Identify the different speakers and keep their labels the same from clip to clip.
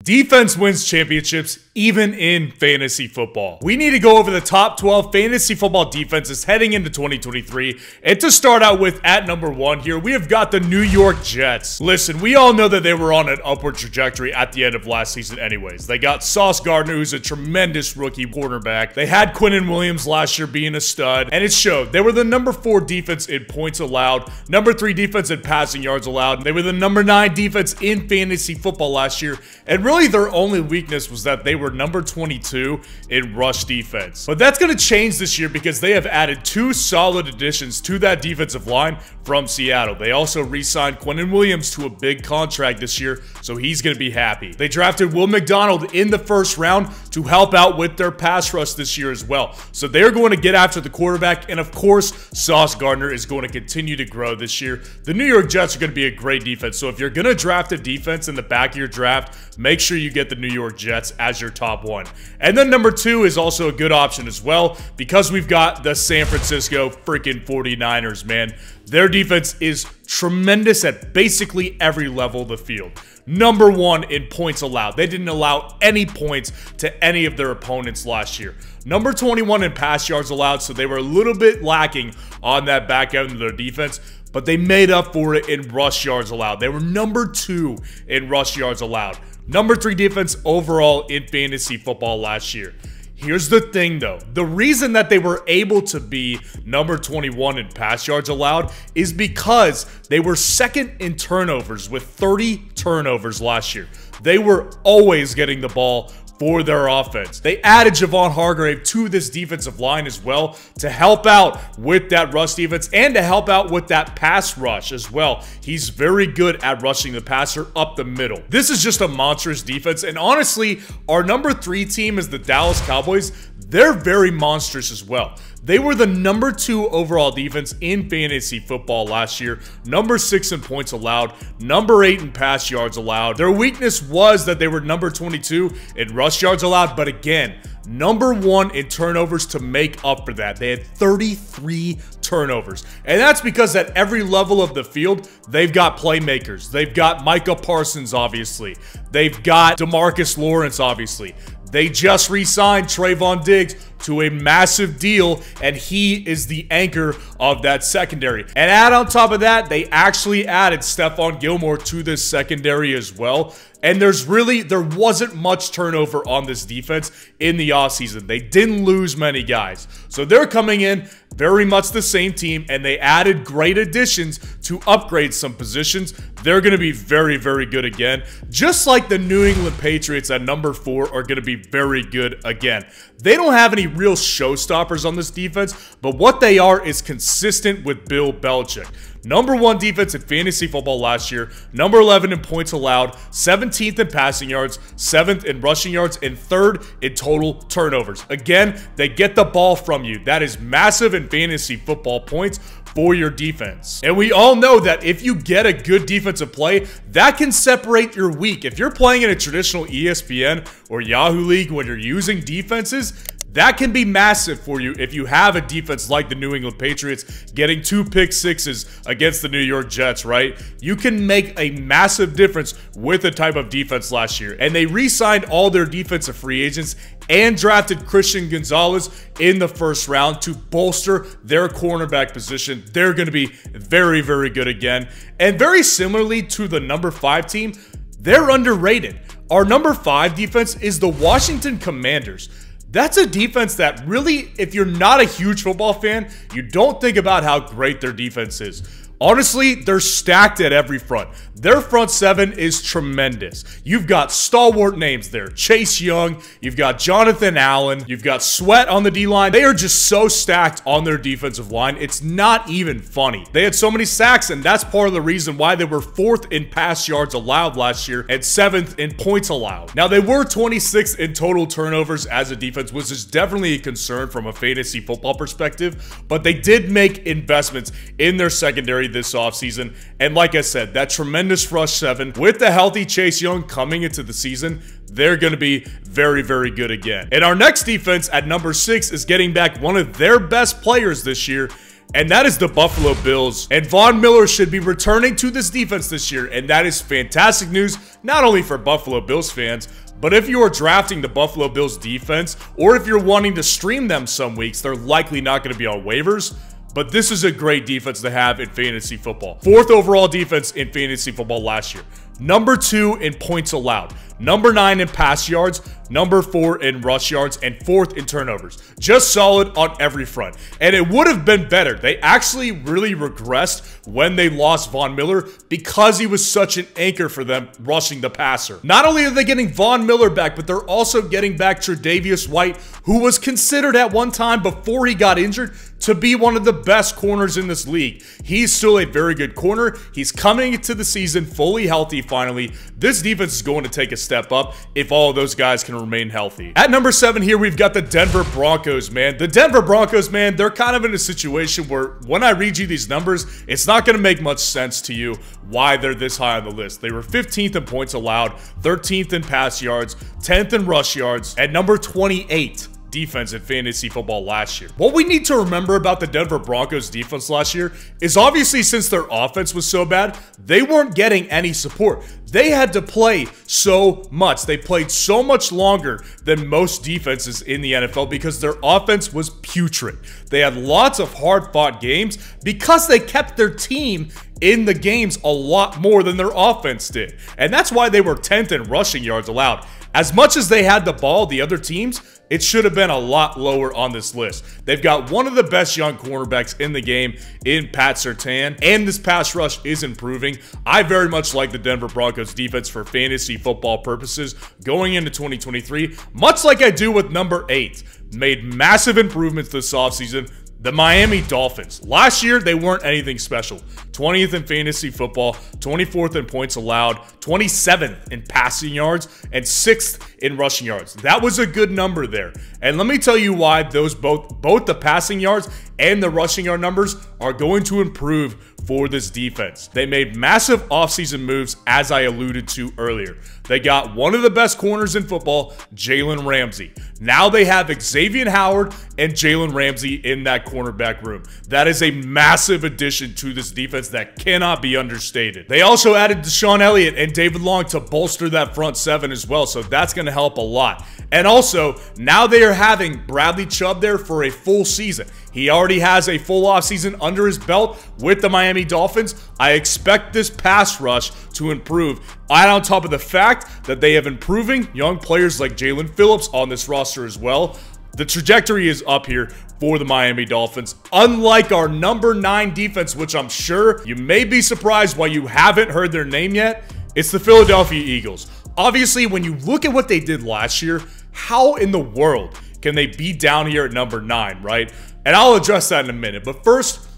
Speaker 1: Defense wins championships, even in fantasy football. We need to go over the top 12 fantasy football defenses heading into 2023. And to start out with, at number 1 here, we have got the New York Jets. Listen, we all know that they were on an upward trajectory at the end of last season anyways. They got Sauce Gardner, who's a tremendous rookie quarterback. They had Quinnen Williams last year being a stud, and it showed. They were the number 4 defense in points allowed, number 3 defense in passing yards allowed. They were the number 9 defense in fantasy football last year, and really their only weakness was that they were number 22 in rush defense. But that's going to change this year because they have added 2 solid additions to that defensive line from Seattle. They also re-signed Quinnen Williams to a big contract this year, so he's going to be happy. They drafted Will McDonald in the first round to help out with their pass rush this year as well. So they're going to get after the quarterback, and of course, Sauce Gardner is going to continue to grow this year. The New York Jets are going to be a great defense, so if you're going to draft a defense in the back of your draft, make sure you get the New York Jets as your top 1. And then number 2 is also a good option as well, because we've got the San Francisco freaking 49ers, man. Their defense is tremendous at basically every level of the field. Number 1 in points allowed. They didn't allow any points to any of their opponents last year. Number 21 in pass yards allowed, so they were a little bit lacking on that back end of their defense, but they made up for it in rush yards allowed. They were number 2 in rush yards allowed. Number 3 defense overall in fantasy football last year. Here's the thing though, the reason that they were able to be number 21 in pass yards allowed is because they were second in turnovers with 30 turnovers last year. They were always getting the ball for their offense. They added Javon Hargrave to this defensive line as well to help out with that rush defense and to help out with that pass rush as well. He's very good at rushing the passer up the middle. This is just a monstrous defense, and honestly, our number 3 team is the Dallas Cowboys. They're very monstrous as well. They were the number 2 overall defense in fantasy football last year, number 6 in points allowed, number 8 in pass yards allowed. Their weakness was that they were number 22 in rush yards allowed, but again, number 1 in turnovers to make up for that. They had 33 turnovers. And that's because at every level of the field, they've got playmakers. They've got Micah Parsons, obviously. They've got DeMarcus Lawrence, obviously. They just re-signed Trayvon Diggs to a massive deal, and he is the anchor of that secondary. And add on top of that, they actually added Stephon Gilmore to this secondary as well. And there wasn't much turnover on this defense in the offseason. They didn't lose many guys. So they're coming in very much the same team, and they added great additions to upgrade some positions. They're going to be very, very good again. Just like the New England Patriots at number 4 are going to be very good again. They don't have any real showstoppers on this defense, but what they are is consistent with Bill Belichick. Number 1 defense in fantasy football last year, number 11 in points allowed, 17th in passing yards, 7th in rushing yards, and 3rd in total turnovers. Again, they get the ball from you. That is massive in fantasy football points for your defense. And we all know that if you get a good defensive play, that can separate your week. If you're playing in a traditional ESPN or Yahoo League when you're using defenses, that can be massive for you if you have a defense like the New England Patriots getting 2 pick sixes against the New York Jets, right? You can make a massive difference with the type of defense last year. And they re-signed all their defensive free agents and drafted Christian Gonzalez in the first round to bolster their cornerback position. They're going to be very, very good again. And very similarly to the number 5 team, they're underrated. Our number 5 defense is the Washington Commanders. That's a defense that really, if you're not a huge football fan, you don't think about how great their defense is. Honestly, they're stacked at every front. Their front 7 is tremendous. You've got stalwart names there. Chase Young, you've got Jonathan Allen, you've got Sweat on the D-line. They are just so stacked on their defensive line. It's not even funny. They had so many sacks, and that's part of the reason why they were 4th in pass yards allowed last year and 7th in points allowed. Now, they were 26th in total turnovers as a defense, which is definitely a concern from a fantasy football perspective, but they did make investments in their secondary this offseason. And like I said, that tremendous rush 7 with the healthy Chase Young coming into the season, they're going to be very, very good again. And our next defense at number 6 is getting back one of their best players this year, and that is the Buffalo Bills. And Von Miller should be returning to this defense this year, and that is fantastic news, not only for Buffalo Bills fans, but if you are drafting the Buffalo Bills defense, or if you're wanting to stream them some weeks, they're likely not going to be on waivers. But this is a great defense to have in fantasy football. 4th overall defense in fantasy football last year. Number 2 in points allowed. Number 9 in pass yards. Number 4 in rush yards. And 4th in turnovers. Just solid on every front. And it would have been better. They actually really regressed when they lost Von Miller because he was such an anchor for them rushing the passer. Not only are they getting Von Miller back, but they're also getting back Tre'Davious White, who was considered at one time before he got injured to be one of the best corners in this league. He's still a very good corner. He's coming into the season fully healthy finally. This defense is going to take a step up if all of those guys can remain healthy. At number 7 here, we've got the Denver Broncos, man. The Denver Broncos, man, they're kind of in a situation where when I read you these numbers, it's not going to make much sense to you why they're this high on the list. They were 15th in points allowed, 13th in pass yards, 10th in rush yards, at number 28 defense in fantasy football last year. What we need to remember about the Denver Broncos defense last year is obviously since their offense was so bad, they weren't getting any support. They had to play so much. They played so much longer than most defenses in the NFL because their offense was putrid. They had lots of hard-fought games because they kept their team in the games a lot more than their offense did. And that's why they were 10th in rushing yards allowed. As much as they had the ball, the other teams, it should have been a lot lower on this list. They've got one of the best young cornerbacks in the game in Pat Surtain, and this pass rush is improving. I very much like the Denver Broncos defense for fantasy football purposes going into 2023, much like I do with number 8. Made massive improvements this offseason. The Miami Dolphins. Last year, they weren't anything special. 20th in fantasy football, 24th in points allowed, 27th in passing yards, and 6th in rushing yards. That was a good number there. And let me tell you why those both the passing yards and the rushing yard numbers are going to improve for this defense. They made massive offseason moves, as I alluded to earlier. They got one of the best corners in football, Jalen Ramsey. Now they have Xavier Howard and Jalen Ramsey in that cornerback room. That is a massive addition to this defense that cannot be understated. They also added Deshaun Elliott and David Long to bolster that front 7 as well, so that's going to help a lot. And also, now they are having Bradley Chubb there for a full season. He already has a full offseason under his belt with the Miami Dolphins. I expect this pass rush to improve. And on top of the fact that they have improving young players like Jalen Phillips on this roster as well, the trajectory is up here for the Miami Dolphins. Unlike our number 9 defense, which I'm sure you may be surprised why you haven't heard their name yet, it's the Philadelphia Eagles. Obviously, when you look at what they did last year, how in the world can they be down here at number 9, right? And I'll address that in a minute. But first,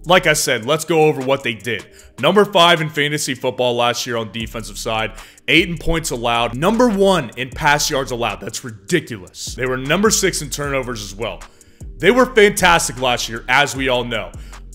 Speaker 1: like I said, let's go over what they did. Number 5 in fantasy football last year on defensive side. 8 in points allowed. Number 1 in pass yards allowed. That's ridiculous. They were number 6 in turnovers as well. They were fantastic last year, as we all know.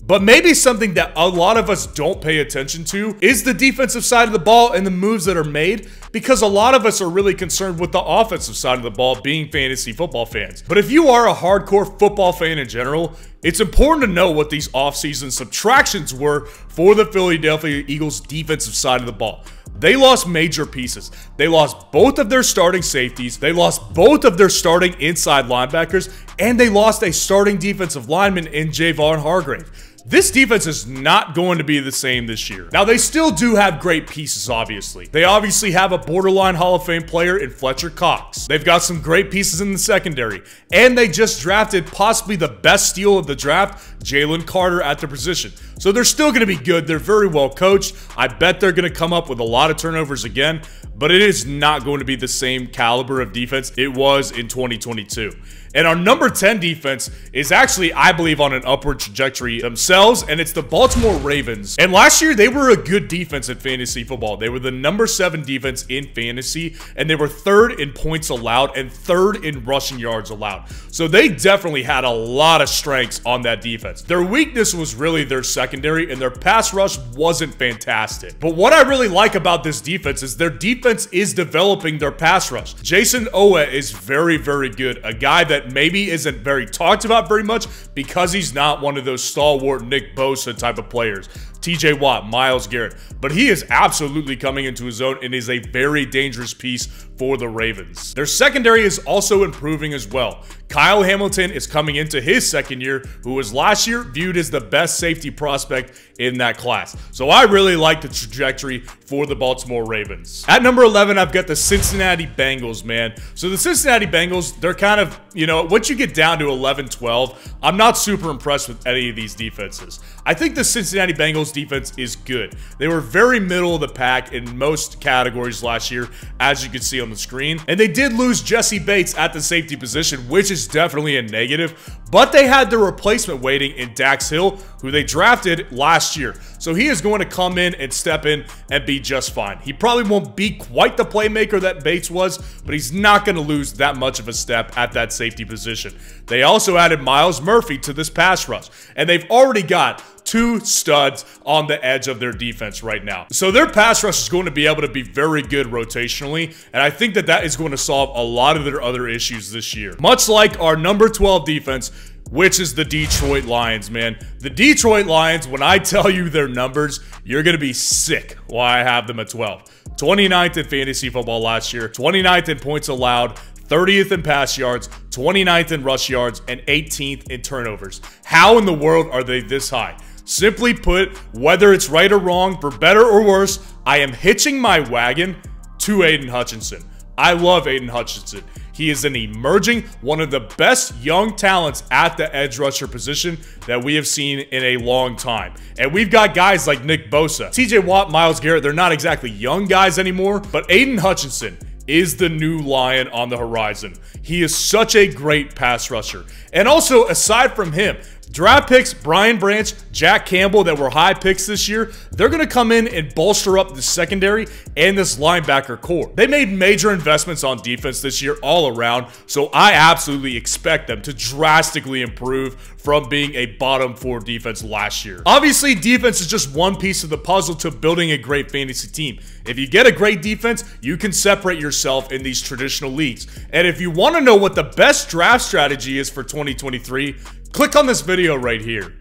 Speaker 1: But maybe something that a lot of us don't pay attention to is the defensive side of the ball and the moves that are made, because a lot of us are really concerned with the offensive side of the ball being fantasy football fans. But if you are a hardcore football fan in general, it's important to know what these offseason subtractions were for the Philadelphia Eagles defensive side of the ball. They lost major pieces. They lost both of their starting safeties. They lost both of their starting inside linebackers. And they lost a starting defensive lineman in Javon Hargrave. This defense is not going to be the same this year. Now, they still do have great pieces, obviously. They obviously have a borderline Hall of Fame player in Fletcher Cox. They've got some great pieces in the secondary. And they just drafted possibly the best steal of the draft, Jalen Carter, at the position. So they're still going to be good. They're very well coached. I bet they're going to come up with a lot of turnovers again. But it is not going to be the same caliber of defense it was in 2022. And our number 10 defense is actually, I believe, on an upward trajectory themselves, and it's the Baltimore Ravens. And last year, they were a good defense in fantasy football. They were the number 7 defense in fantasy, and they were 3rd in points allowed and 3rd in rushing yards allowed. So they definitely had a lot of strengths on that defense. Their weakness was really their secondary, and their pass rush wasn't fantastic. But what I really like about this defense is their defense is developing their pass rush. Jason Owe is very, very good. A guy that that maybe isn't very talked about very much because he's not one of those stalwart Nick Bosa type of players. TJ Watt, Myles Garrett, but he is absolutely coming into his own and is a very dangerous piece for the Ravens. Their secondary is also improving as well. Kyle Hamilton is coming into his second year, who was last year viewed as the best safety prospect in that class. So I really like the trajectory for the Baltimore Ravens. At number 11, I've got the Cincinnati Bengals, man. So the Cincinnati Bengals, they're kind of, you know, once you get down to 11-12, I'm not super impressed with any of these defenses. I think the Cincinnati Bengals defense is good. They were very middle of the pack in most categories last year, as you can see on the screen. And they did lose Jesse Bates at the safety position, which is definitely a negative, but they had the replacement waiting in Dax Hill, who they drafted last year. So he is going to come in and step in and be just fine. He probably won't be quite the playmaker that Bates was, but he's not going to lose that much of a step at that safety position. They also added Myles Murphy to this pass rush, and they've already got two studs on the edge of their defense right now. So their pass rush is going to be able to be very good rotationally, and I think that that is going to solve a lot of their other issues this year. Much like our number 12 defense, which is the Detroit Lions, man. The Detroit Lions, when I tell you their numbers, you're going to be sick why I have them at 12. 29th in fantasy football last year, 29th in points allowed, 30th in pass yards, 29th in rush yards, and 18th in turnovers. How in the world are they this high? Simply put, whether it's right or wrong, for better or worse, I am hitching my wagon to Aiden Hutchinson. I love Aiden Hutchinson. He is an emerging, one of the best young talents at the edge rusher position that we have seen in a long time. And we've got guys like Nick Bosa, TJ Watt, Myles Garrett. They're not exactly young guys anymore, but Aiden Hutchinson is the new lion on the horizon. He is such a great pass rusher. And also, aside from him, draft picks Brian Branch, Jack Campbell that were high picks this year, they're going to come in and bolster up the secondary and this linebacker core. They made major investments on defense this year all around, so I absolutely expect them to drastically improve from being a bottom 4 defense last year. Obviously, defense is just one piece of the puzzle to building a great fantasy team. If you get a great defense, you can separate yourself in these traditional leagues. And if you want to know what the best draft strategy is for 2023, click on this video right here.